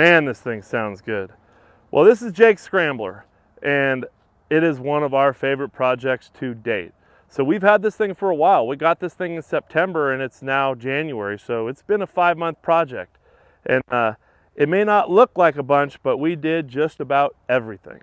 Man, this thing sounds good. Well, this is Jake's Scrambler, and it is one of our favorite projects to date. So we've had this thing for a while. We got this thing in September and it's now January, so it's been a 5-month project. And it may not look like a bunch, but we did just about everything.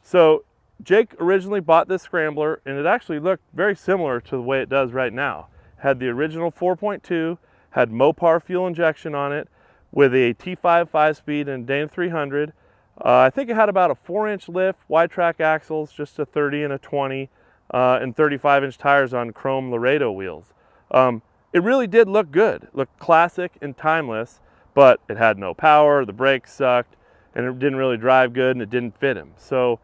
So Jake originally bought this Scrambler, and it actually looked very similar to the way it does right now. Had the original 4.2, had Mopar fuel injection on it with a T5 5-speed and Dana 300. I think it had about a 4-inch lift, wide track axles, just a 30 and a 20, and 35-inch tires on chrome Laredo wheels. It really did look good. It looked classic and timeless, but it had no power, the brakes sucked, and it didn't really drive good, and it didn't fit him. So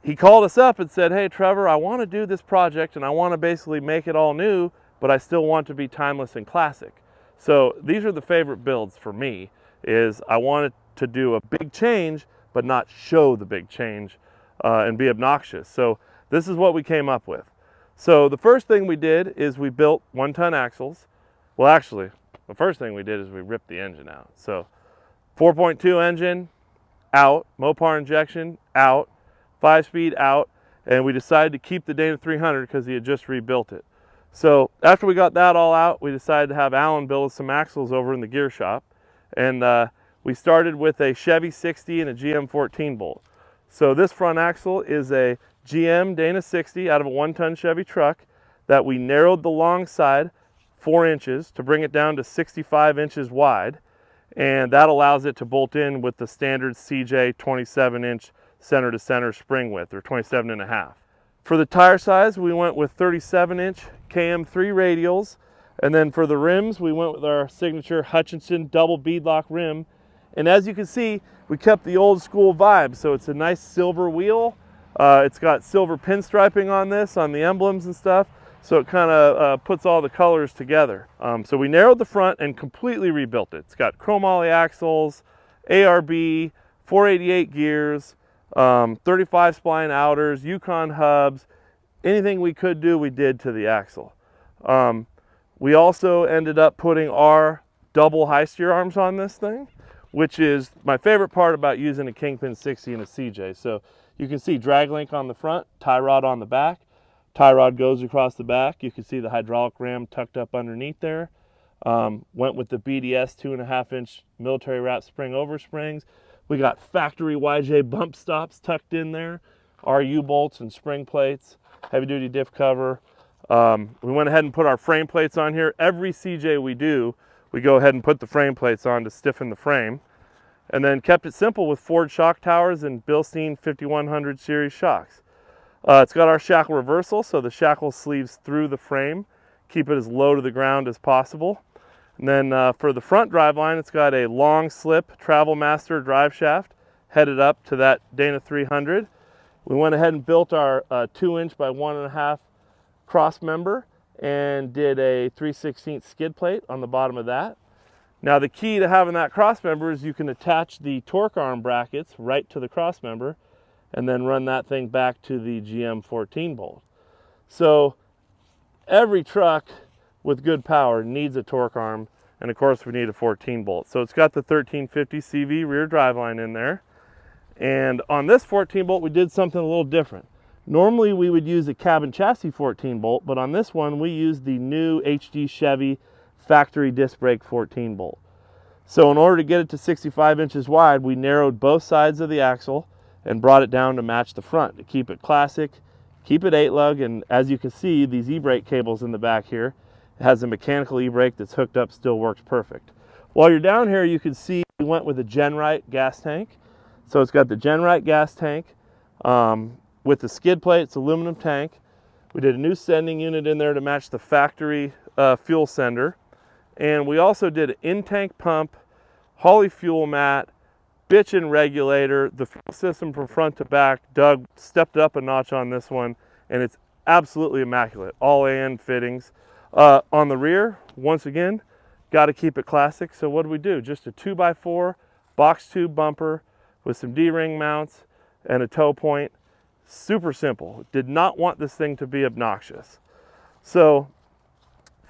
he called us up and said, hey, Trevor, I want to do this project, and I want to basically make it all new, but I still want to be timeless and classic. So these are the favorite builds for me, is I wanted to do a big change, but not show the big change and be obnoxious. So this is what we came up with. So the first thing we did is we built 1-ton axles. Well, actually, the first thing we did is we ripped the engine out. So 4.2 engine out, Mopar injection out, 5-speed out, and we decided to keep the Dana 300 because he had just rebuilt it. So after we got that all out, we decided to have Alan build some axles over in the gear shop. And we started with a Chevy 60 and a GM 14 bolt. So this front axle is a GM Dana 60 out of a 1-ton Chevy truck that we narrowed the long side 4 inches to bring it down to 65 inches wide. And that allows it to bolt in with the standard CJ 27-inch center to center spring width, or 27.5. For the tire size, we went with 37-inch KM3 radials. And then for the rims, we went with our signature Hutchinson double beadlock rim. And as you can see, we kept the old school vibe. So it's a nice silver wheel. It's got silver pinstriping on this, on the emblems and stuff. So it kind of puts all the colors together. So we narrowed the front and completely rebuilt it. It's got chromoly axles, ARB, 488 gears, 35 spline outers, Yukon hubs. Anything we could do, we did to the axle. We also ended up putting our double high steer arms on this thing, which is my favorite part about using a Kingpin 60 and a CJ. So you can see drag link on the front, tie rod on the back. Tie rod goes across the back. You can see the hydraulic ram tucked up underneath there. Went with the BDS 2.5-inch military wrap spring over springs. We got factory YJ bump stops tucked in there, RU bolts and spring plates, heavy duty diff cover. We went ahead and put our frame plates on here. Every CJ we do, we go ahead and put the frame plates on to stiffen the frame. And then kept it simple with Ford shock towers and Bilstein 5100 series shocks. It's got our shackle reversal, so the shackle sleeves through the frame, keep it as low to the ground as possible. And then for the front driveline, it's got a long slip Travel Master drive shaft headed up to that Dana 300. We went ahead and built our 2-inch by 1.5 cross member and did a 3/16 skid plate on the bottom of that. Now the key to having that cross member is you can attach the torque arm brackets right to the cross member and then run that thing back to the GM 14 bolt. So every truck with good power needs a torque arm, and of course we need a 14 bolt. So it's got the 1350 CV rear driveline in there. And on this 14 bolt we did something a little different. Normally we would use a cabin chassis 14 bolt, but on this one we used the new HD Chevy factory disc brake 14 bolt. So in order to get it to 65 inches wide, we narrowed both sides of the axle and brought it down to match the front to keep it classic, keep it 8-lug, and as you can see, these e-brake cables in the back here, it has a mechanical e-brake that's hooked up, still works perfect. While you're down here, you can see we went with a Genrite gas tank. So it's got the Genrite gas tank with the skid plate, it's aluminum tank. We did a new sending unit in there to match the factory fuel sender. And we also did an in-tank pump, Holley fuel mat, bitchin' regulator, the fuel system from front to back. Doug stepped up a notch on this one, and it's absolutely immaculate. All AN fittings. On the rear, once again, got to keep it classic. So what do we do? Just a 2x4 box tube bumper with some D-ring mounts and a tow point. Super simple. Did not want this thing to be obnoxious. So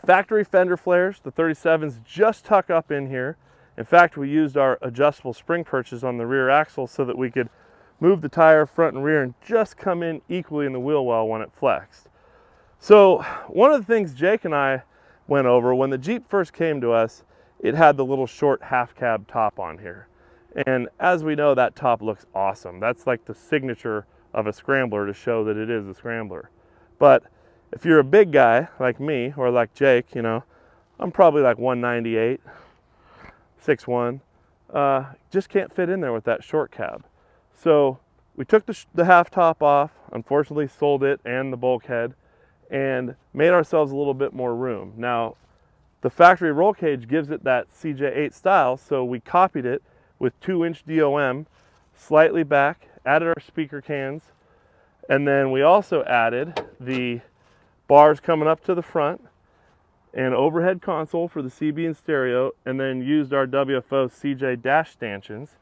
factory fender flares, the 37's just tuck up in here, In fact, we used our adjustable spring perches on the rear axle so that we could move the tire front and rear and just come in equally in the wheel well when it flexed. So one of the things Jake and I went over, when the Jeep first came to us, it had the little short half cab top on here. And as we know, that top looks awesome. That's like the signature of a Scrambler to show that it is a Scrambler. But if you're a big guy like me or like Jake, you know, I'm probably like 198, 6'1", just can't fit in there with that short cab. So we took the half top off, unfortunately sold it and the bulkhead, and made ourselves a little bit more room. Now, the factory roll cage gives it that CJ-8 style, so we copied it with 2-inch DOM, slightly back, added our speaker cans, and then we also added the bars coming up to the front, and overhead console for the CB and stereo, and then used our WFO CJ dash stanchions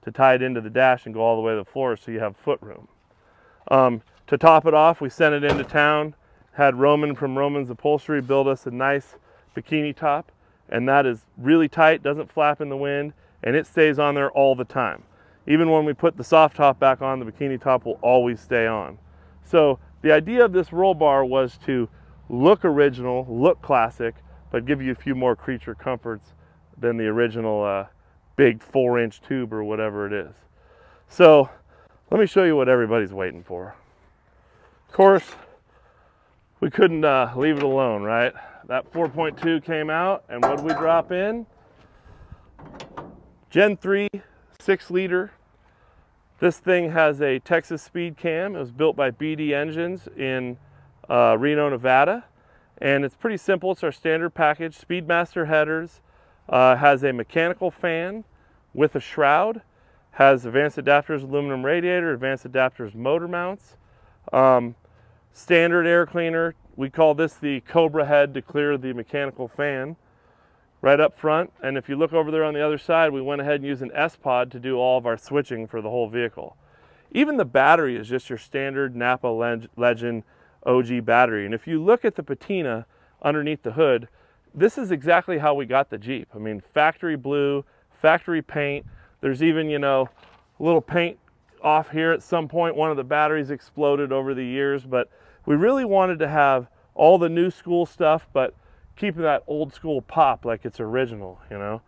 to tie it into the dash and go all the way to the floor so you have foot room. To top it off, we sent it into town, had Roman from Roman's Upholstery build us a nice bikini top, and that is really tight, doesn't flap in the wind, and it stays on there all the time. Even when we put the soft top back on, the bikini top will always stay on. So the idea of this roll bar was to look original, look classic, but give you a few more creature comforts than the original big 4-inch tube or whatever it is. So let me show you what everybody's waiting for. Of course, we couldn't leave it alone, right? That 4.2 came out, and what did we drop in? Gen 3 6-liter. This thing has a Texas speed cam. It was built by BD Engines in Reno, Nevada, and it's pretty simple. It's our standard package. Speedmaster headers, has a mechanical fan with a shroud, has advanced adapters aluminum radiator, advanced adapters motor mounts, standard air cleaner. We call this the Cobra head to clear the mechanical fan right up front. And if you look over there on the other side, we went ahead and used an S-Pod to do all of our switching for the whole vehicle. Even the battery is just your standard Napa Legend OG battery. And if you look at the patina underneath the hood, this is exactly how we got the Jeep. I mean, factory blue, factory paint. There's even, you know, a little paint off here at some point. One of the batteries exploded over the years, but we really wanted to have all the new school stuff, but keeping that old school pop like it's original, you know.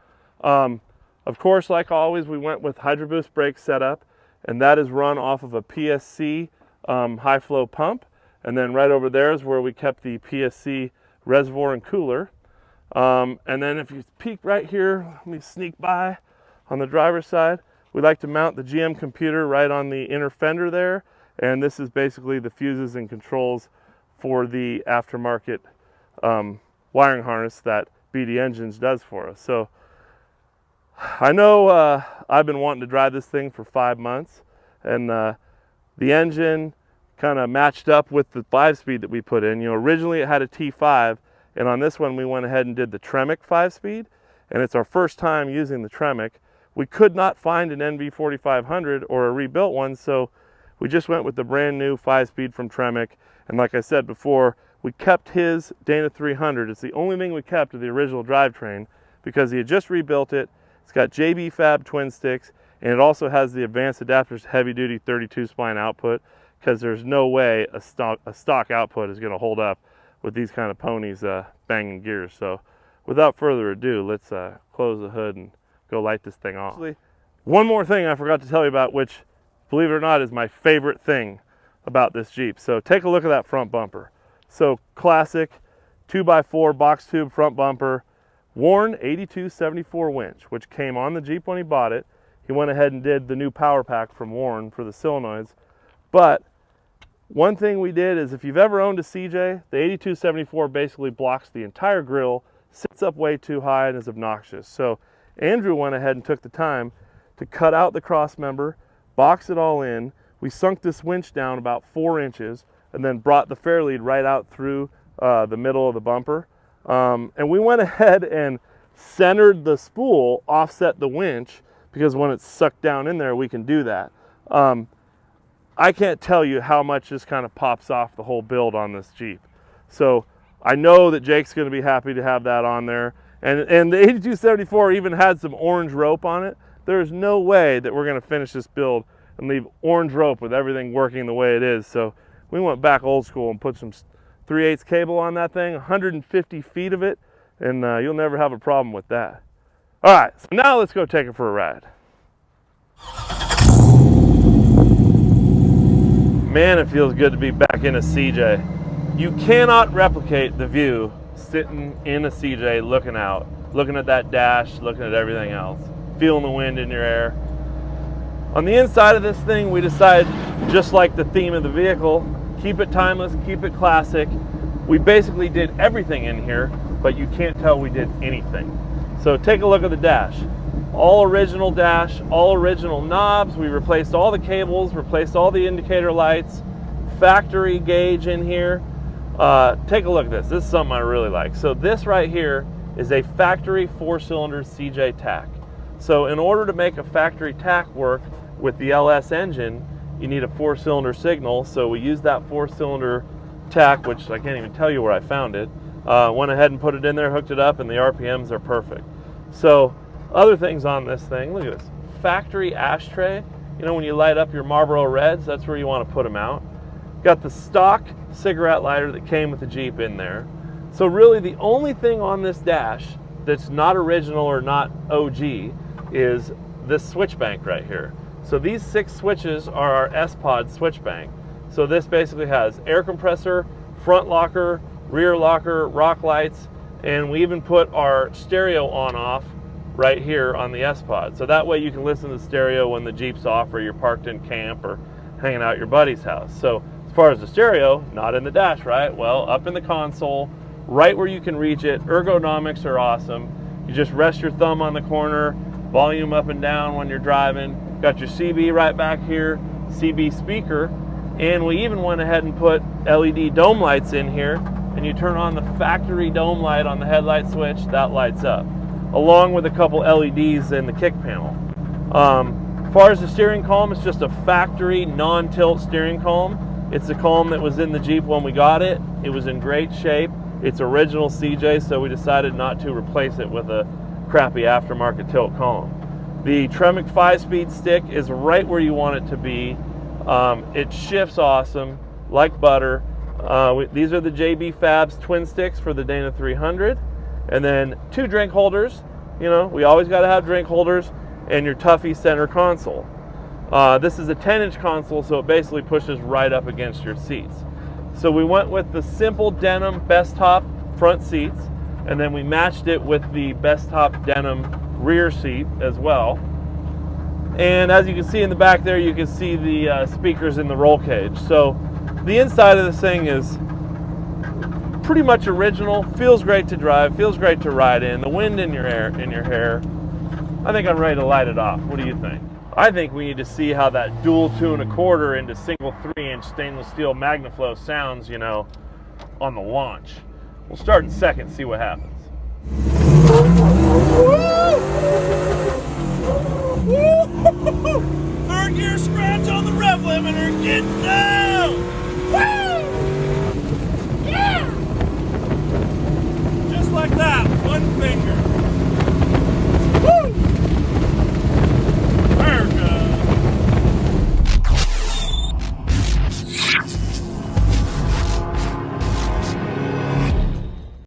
Of course, like always, we went with Hydro Boost brake setup, and that is run off of a PSC high flow pump. And then right over there is where we kept the PSC reservoir and cooler. And then if you peek right here, let me sneak by on the driver's side, we like to mount the GM computer right on the inner fender there. And this is basically the fuses and controls for the aftermarket wiring harness that BD Engines does for us. So I know I've been wanting to drive this thing for 5 months, and the engine kind of matched up with the 5-speed that we put in. You know, originally it had a T5, and on this one we went ahead and did the Tremec 5-speed, and it's our first time using the Tremec. We could not find an NV4500 or a rebuilt one, so we just went with the brand new 5-speed from Tremec. And like I said before, we kept his Dana 300. It's the only thing we kept of the original drivetrain because he had just rebuilt it. It's got JB Fab twin sticks, and it also has the advanced adapters heavy duty 32 spline output, because there's no way a stock output is going to hold up with these kind of ponies banging gears. So without further ado, let's close the hood and go light this thing off. Actually, one more thing I forgot to tell you about, which, believe it or not, is my favorite thing about this Jeep. So take a look at that front bumper. So classic 2x4 box tube front bumper, Warn 8274 winch, which came on the Jeep when he bought it. He went ahead and did the new power pack from Warn for the solenoids. But one thing we did is, if you've ever owned a CJ, the 8274 basically blocks the entire grille, sits up way too high, and is obnoxious. So Andrew went ahead and took the time to cut out the cross member, box it all in. We sunk this winch down about 4 inches and then brought the fairlead right out through the middle of the bumper. And we went ahead and centered the spool, offset the winch, because when it's sucked down in there, we can do that. I can't tell you how much this kind of pops off the whole build on this Jeep. So I know that Jake's going to be happy to have that on there. And the 8274 even had some orange rope on it. There's no way that we're gonna finish this build and leave orange rope with everything working the way it is. So we went back old school and put some 3/8 cable on that thing, 150 feet of it, and you'll never have a problem with that. All right, so now let's go take it for a ride. Man, it feels good to be back in a CJ. You cannot replicate the view sitting in a CJ looking out, looking at that dash, looking at everything else, feeling the wind in your hair. On the inside of this thing, we decided, just like the theme of the vehicle, keep it timeless, keep it classic. We basically did everything in here, but you can't tell we did anything. So take a look at the dash. All original dash, all original knobs. We replaced all the cables, replaced all the indicator lights, factory gauge in here. Take a look at this. This is something I really like. So this right here is a factory 4-cylinder CJ tack. So in order to make a factory tack work with the LS engine, you need a 4-cylinder signal. So we used that 4-cylinder tack, which I can't even tell you where I found it. Went ahead and put it in there, hooked it up, and the RPMs are perfect. So other things on this thing, look at this. Factory ashtray. You know, when you light up your Marlboro Reds, that's where you want to put them out. Got the stock cigarette lighter that came with the Jeep in there. So really the only thing on this dash that's not original or not OG is this switch bank right here. So these 6 switches are our S-Pod switch bank. So this basically has air compressor, front locker, rear locker, rock lights, and we even put our stereo on-off right here on the S-Pod. So that way you can listen to the stereo when the Jeep's off or you're parked in camp or hanging out at your buddy's house. So as far as the stereo, not in the dash, right? Well, up in the console, right where you can reach it. Ergonomics are awesome. You just rest your thumb on the corner, volume up and down when you're driving. Got your CB right back here, CB speaker, and we even went ahead and put LED dome lights in here, and you turn on the factory dome light on the headlight switch, that lights up, along with a couple LEDs in the kick panel. As far as the steering column, it's just a factory non-tilt steering column. It's a column that was in the Jeep when we got it. It was in great shape. It's original CJ, so we decided not to replace it with a crappy aftermarket tilt column. The Tremec 5-speed stick is right where you want it to be. It shifts awesome, like butter. These are the JB Fabs twin sticks for the Dana 300. And then 2 drink holders. You know, we always got to have drink holders, and your Tuffy center console. This is a 10-inch console, so it basically pushes right up against your seats. So we went with the simple denim best top front seats, and then we matched it with the best top denim rear seat as well. And as you can see in the back there, you can see the speakers in the roll cage. So the inside of this thing is pretty much original. Feels great to drive, feels great to ride in. The wind in your hair. I think I'm ready to light it off. What do you think? I think we need to see how that dual 2 1/4 into single 3-inch stainless steel MagnaFlow sounds, you know, on the launch. We'll start in second, see what happens. Third gear scratch on the rev limiter, get down! Woo!